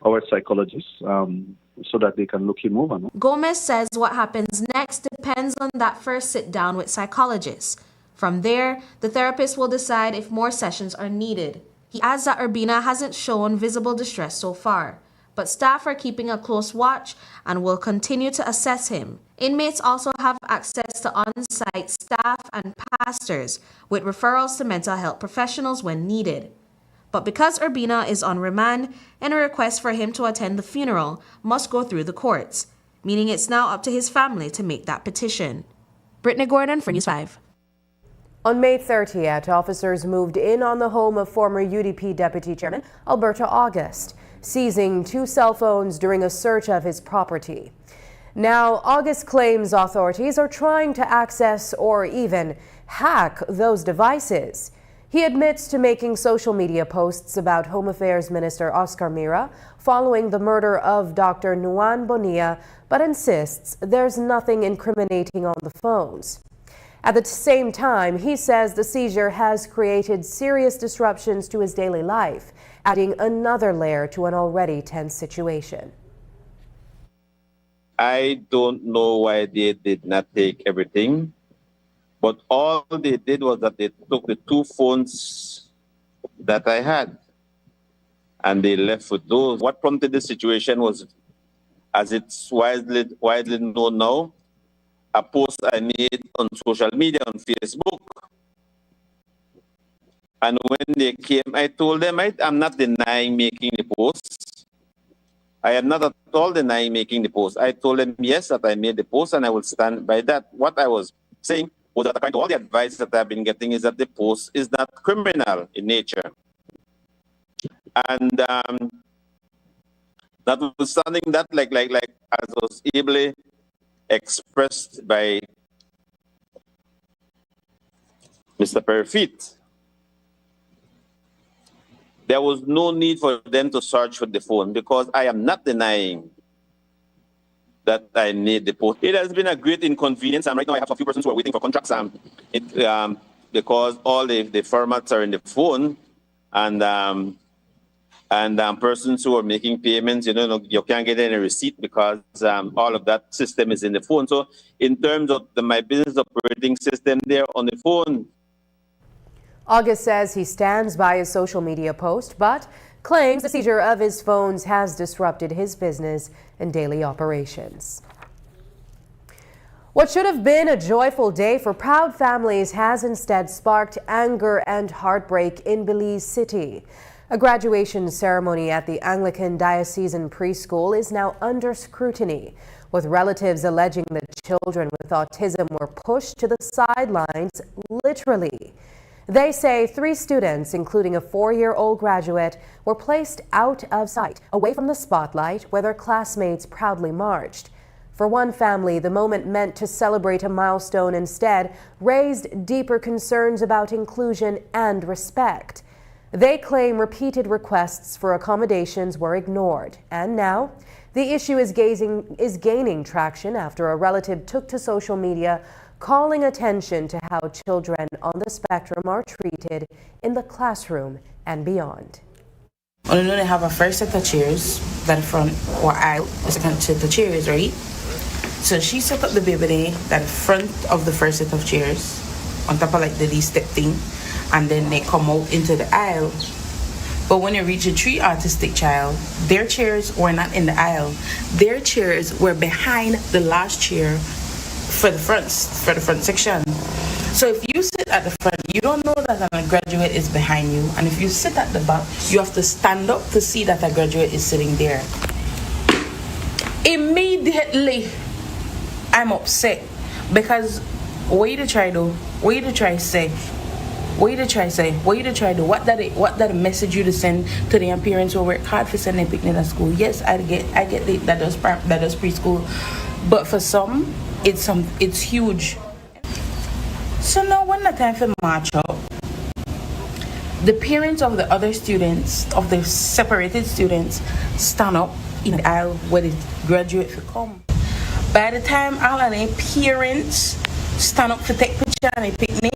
our psychologists so that they can look him over. No? Gomez says what happens next depends on that first sit down with psychologists. From there, the therapist will decide if more sessions are needed. He adds that Urbina hasn't shown visible distress so far, but staff are keeping a close watch and will continue to assess him. Inmates also have access to on-site staff and pastors with referrals to mental health professionals when needed. But because Urbina is on remand, any request for him to attend the funeral must go through the courts, meaning it's now up to his family to make that petition. Brittany Gordon for News 5. On May 30th, officers moved in on the home of former UDP Deputy Chairman Alberto August, seizing 2 cell phones during a search of his property. Now, August claims authorities are trying to access or even hack those devices. He admits to making social media posts about Home Affairs Minister Oscar Mira following the murder of Dr. Nuan Bonilla, but insists there's nothing incriminating on the phones. At the same time, he says the seizure has created serious disruptions to his daily life, adding another layer to an already tense situation. I don't know why they did not take everything, but all they did was that they took the 2 phones that I had and they left with those. What prompted this situation was, as it's widely known now, a post I made on social media, on Facebook. And when they came, I told them, I'm not denying making the post. I am not at all denying making the post. I told them, yes, that I made the post and I will stand by that. What I was saying was that according to all the advice that I've been getting is that the post is not criminal in nature. And notwithstanding that, like as was ably expressed by Mr. Perifit, there was no need for them to search for the phone because I am not denying that I made the post. It has been a great inconvenience, and right now I have a few persons who are waiting for contracts because all the formats are in the phone, and persons who are making payments, you can't get any receipt because all of that system is in the phone. So in terms of my business operating system, they're on the phone. August says he stands by his social media post, but claims the seizure of his phones has disrupted his business and daily operations. What should have been a joyful day for proud families has instead sparked anger and heartbreak in Belize City. A graduation ceremony at the Anglican Diocesan Preschool is now under scrutiny, with relatives alleging that children with autism were pushed to the sidelines, literally. They say 3 students, including a 4-year-old graduate, were placed out of sight, away from the spotlight where their classmates proudly marched. For one family, the moment meant to celebrate a milestone instead raised deeper concerns about inclusion and respect. They claim repeated requests for accommodations were ignored, and now the issue is gaining traction after a relative took to social media calling attention to how children on the spectrum are treated in the classroom and beyond. You know, they have a first set of chairs that front or aisle, the second set of chairs, right? So she set up the baby there that front of the first set of chairs on top of like the step thing, and then they come out into the aisle. But when you reach a 3 autistic child, their chairs were not in the aisle. Their chairs were behind the last chair for the front section. So if you sit at the front, you don't know that a graduate is behind you, and if you sit at the back, you have to stand up to see that a graduate is sitting there. Immediately, I'm upset because what you to try do? What you to try say? What you to try say? What you to try do? What that message you to send to the parents who work hard for sending picnic to school? Yes, I get that does preschool, but for some, it's huge. So now when the time for march up, the parents of the other students, of the separated students, stand up in the aisle where the graduate will come. By the time all of the parents stand up to take picture and a picnic,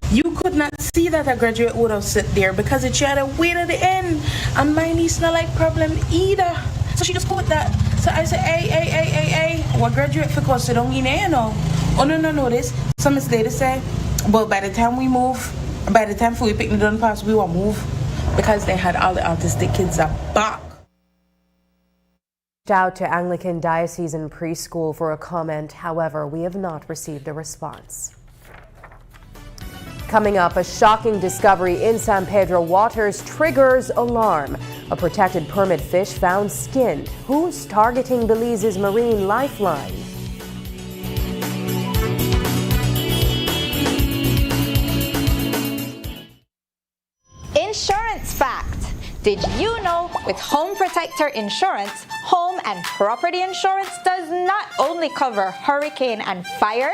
you could not see that a graduate would have sit there because it had to wait at the end. And my niece not like problem either. So she just put that. So I said, hey, what graduate for course sit down in there, you know? Oh no, this. Some is there to say, but by the time we picnic done pass, we will move because they had all the autistic kids up back. Out to Anglican Diocesan Preschool for a comment. However, we have not received a response. Coming up, a shocking discovery in San Pedro waters triggers alarm. A protected permit fish found skinned. Who's targeting Belize's marine lifeline? Insurance fact. Did you know with Home Protector Insurance, home and property insurance does not only cover hurricane and fire?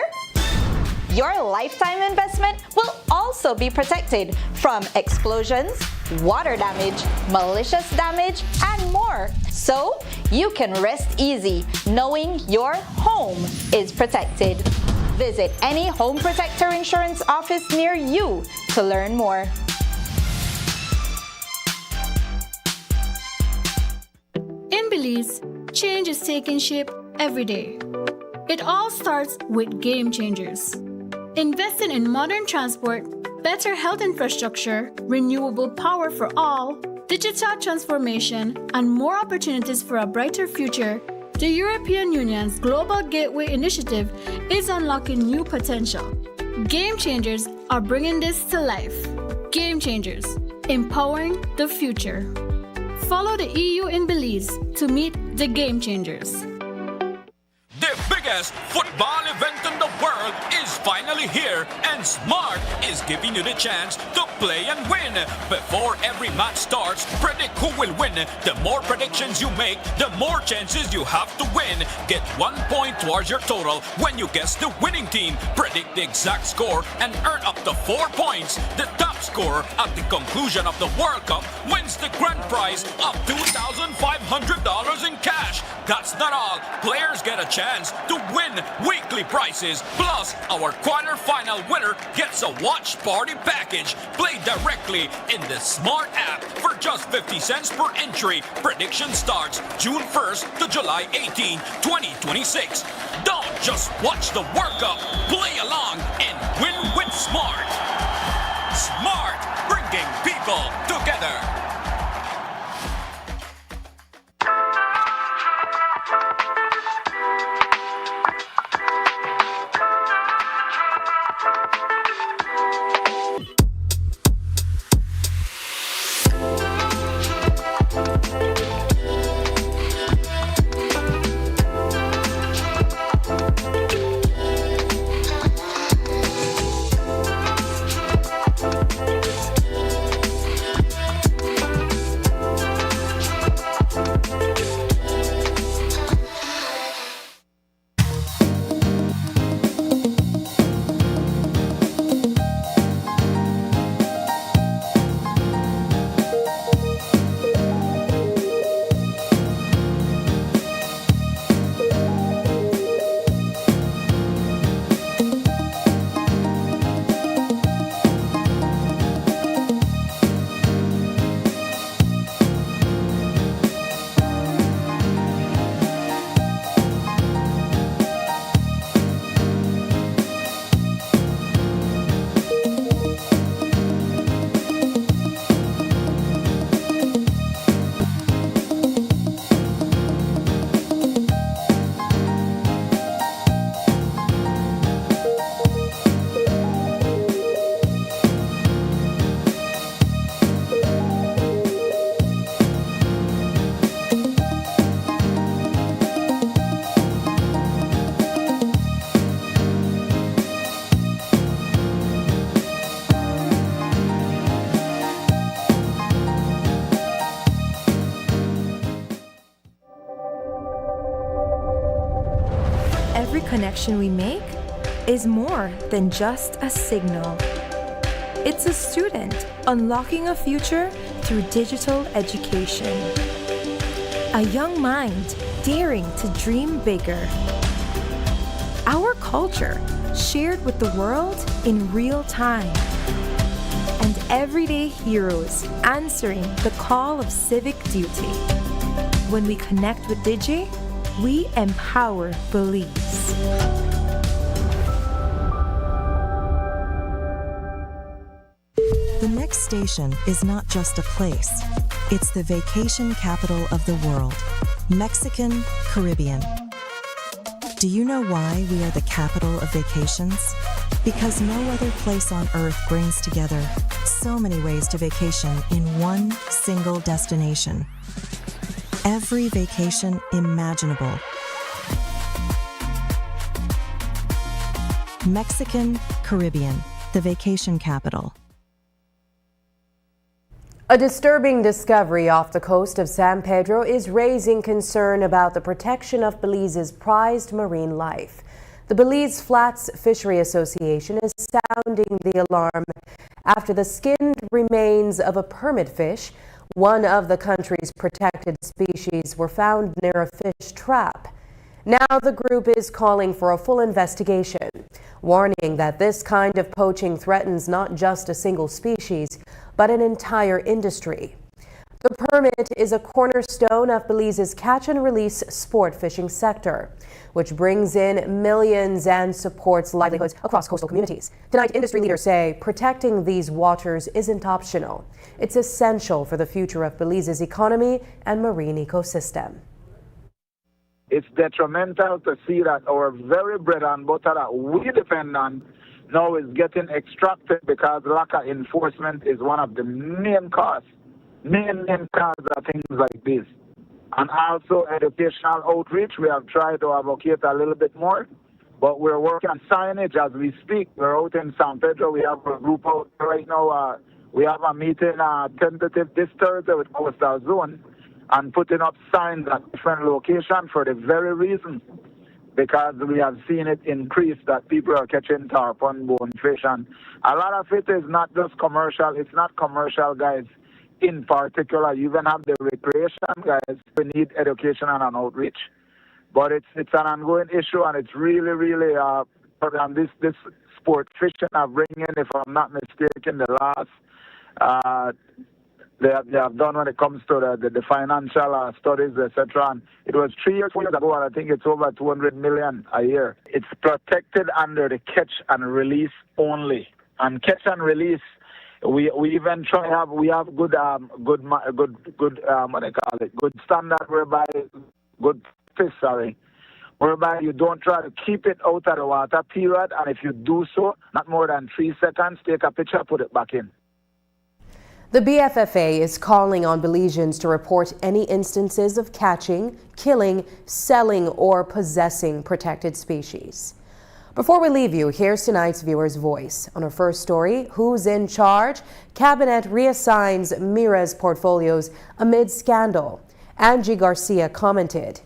Your lifetime investment will also be protected from explosions, water damage, malicious damage, and more. So you can rest easy knowing your home is protected. Visit any Home Protector Insurance office near you to learn more. In Belize, change is taking shape every day. It all starts with game changers. Investing in modern transport, better health infrastructure, renewable power for all, digital transformation, and more opportunities for a brighter future, the European Union's Global Gateway Initiative is unlocking new potential. Game changers are bringing this to life. Game changers, empowering the future. Follow the EU in Belize to meet the game changers. The biggest football event in the world is finally here, and Smart is giving you the chance to play and win. Before every match starts, predict who will win. The more predictions you make, the more chances you have to win. Get 1 point towards your total when you guess the winning team. Predict the exact score and earn up to 4 points. The top scorer at the conclusion of the World Cup wins the grand prize of $2,500 in cash. That's not all. Players get a chance to win weekly prizes. Plus, our quarter-final winner gets a watch party package. Play directly in the Smart app for just 50 cents per entry. Prediction starts June 1st to July 18, 2026. Don't just watch the World Cup. Play along and win with Smart. Smart, bringing people together. every connection we make is more than just a signal. It's a student unlocking a future through digital education. A young mind daring to dream bigger. Our culture shared with the world in real time. And everyday heroes answering the call of civic duty. When we connect with Digi, we empower Belize. The next station is not just a place. It's the vacation capital of the world, Mexican Caribbean. Do you know why we are the capital of vacations? Because no other place on earth brings together so many ways to vacation in one single destination. Every vacation imaginable. Mexican Caribbean, the vacation capital. A disturbing discovery off the coast of San Pedro is raising concern about the protection of Belize's prized marine life. The Belize Flats Fishery Association is sounding the alarm after the skinned remains of a permit fish, one of the country's protected species, were found near a fish trap. Now the group is calling for a full investigation, warning that this kind of poaching threatens not just a single species, but an entire industry. The permit is a cornerstone of Belize's catch and release sport fishing sector, which brings in millions and supports livelihoods across coastal communities. Tonight, industry leaders say protecting these waters isn't optional. It's essential for the future of Belize's economy and marine ecosystem. It's detrimental to see that our very bread and butter that we depend on now is getting extracted because lack of enforcement is one of the main causes of things like this. And also educational outreach. We have tried to advocate a little bit more, but we're working on signage as we speak. We're out in San Pedro. We have a group out right now. We have a meeting tentative this Thursday with Coastal Zone and putting up signs at different locations for the very reason, because we have seen it increase that people are catching tarpon, bonefish, and a lot of it is not just commercial. It's not commercial, guys. In particular, you even have the recreation guys. We need education and an outreach, but it's an ongoing issue, and it's really and this sport fishing are bringing, if I'm not mistaken, the last they have done when it comes to the financial studies, etc. And it was 3 years, 4 years ago, and I think it's over 200 million a year. It's protected under the catch and release only, and catch and release. We even we have good standard whereby you don't try to keep it out of the water, period, and if you do so, not more than 3 seconds, take a picture, put it back in. The BFFA is calling on Belizeans to report any instances of catching, killing, selling, or possessing protected species. Before we leave you, here's tonight's viewer's voice. On our first story, who's in charge? Cabinet reassigns Mira's portfolios amid scandal. Angie Garcia commented,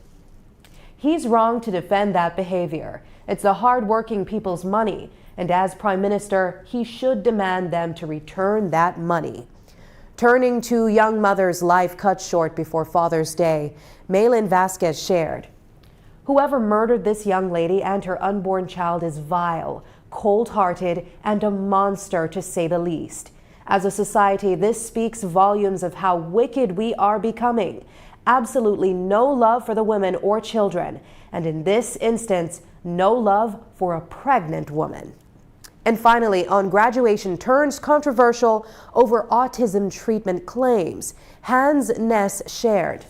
"He's wrong to defend that behavior. It's the hard-working people's money, and as Prime Minister, he should demand them to return that money." Turning to young mother's life cut short before Father's Day, Maylin Vasquez shared, "Whoever murdered this young lady and her unborn child is vile, cold-hearted, and a monster to say the least. As a society, this speaks volumes of how wicked we are becoming. Absolutely no love for the women or children, and in this instance, no love for a pregnant woman." And finally, on graduation turns controversial over autism treatment claims, Hans Ness shared,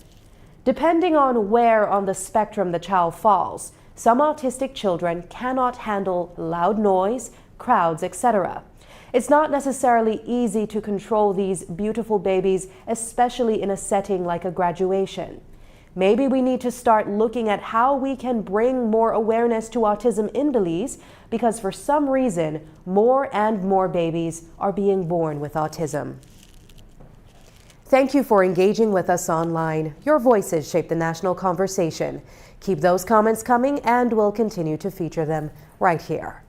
"Depending on where on the spectrum the child falls, some autistic children cannot handle loud noise, crowds, etc. It's not necessarily easy to control these beautiful babies, especially in a setting like a graduation. Maybe we need to start looking at how we can bring more awareness to autism in Belize, because for some reason, more and more babies are being born with autism." Thank you for engaging with us online. Your voices shape the national conversation. Keep those comments coming and we'll continue to feature them right here.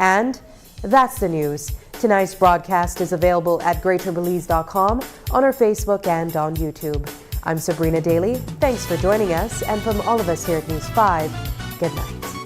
And that's the news. Tonight's broadcast is available at greaterbelize.com, on our Facebook and on YouTube. I'm Sabrina Daly. Thanks for joining us, and from all of us here at News 5, good night.